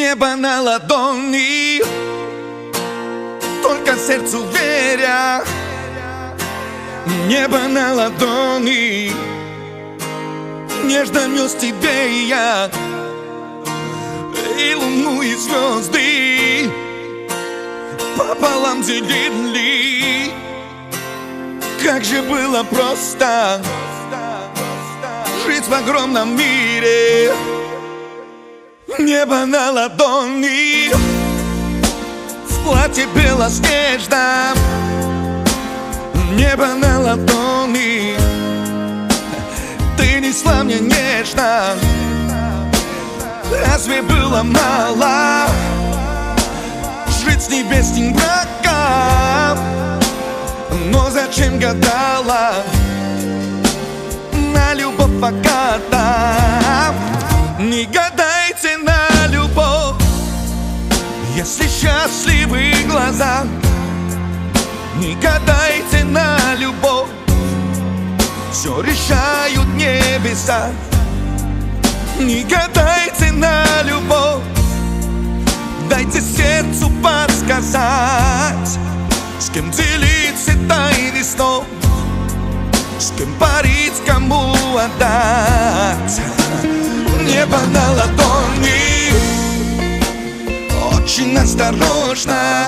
Небо на ладони, только сердцу веря. Небо на ладони, нежно нес тебе я, и луну, и звезды пополам делили. Как же было просто жить в огромном мире. Небо на ладони, в платье белоснежном. Небо на ладони, ты несла мне нежно. Разве было мало жить с небесным браком? Но зачем гадала на любовь пока-то? Не гадайте на любовь, если счастливы глаза. Не гадайте на любовь, все решают небеса. Не гадайте на любовь, дайте сердцу подсказать, с кем делиться тайны снов, с кем парить, кому отдать. Небо на ладони, очень осторожно.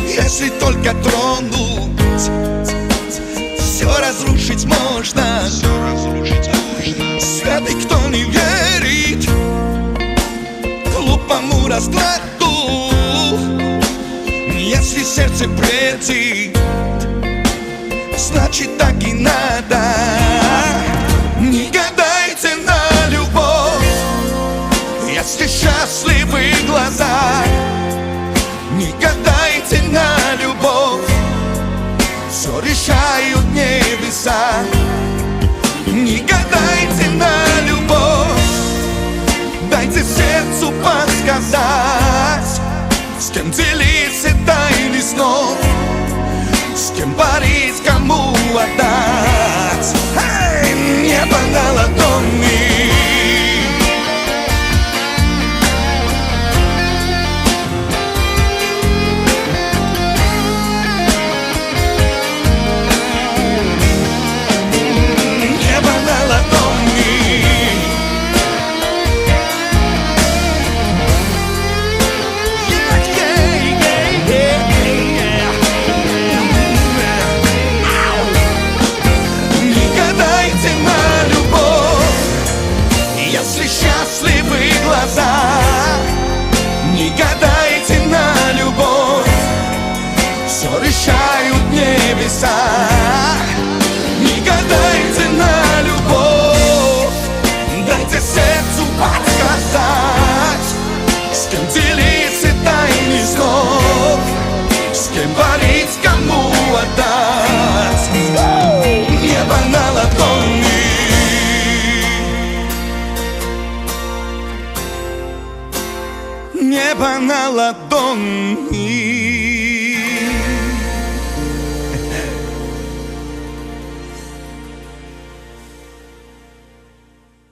Если только тронуть, все разрушить можно. Святый, кто не верит глупому раскладу, если сердце бредит, значит так и надо. Не гадайте на любовь, если счастливы глаза. Не гадайте на любовь, все решают небеса. Не гадайте на любовь, дайте сердцу подсказать, с кем делиться тайны снов, с кем парить, кому отдать. Небо на ладони, не гадайте на любовь, все решают небеса. Не гадайте на любовь, дайте сердцу подсказать, с кем делиться тайны снов, с кем парить, кому отдать. Небо на ладони, небо на ладони.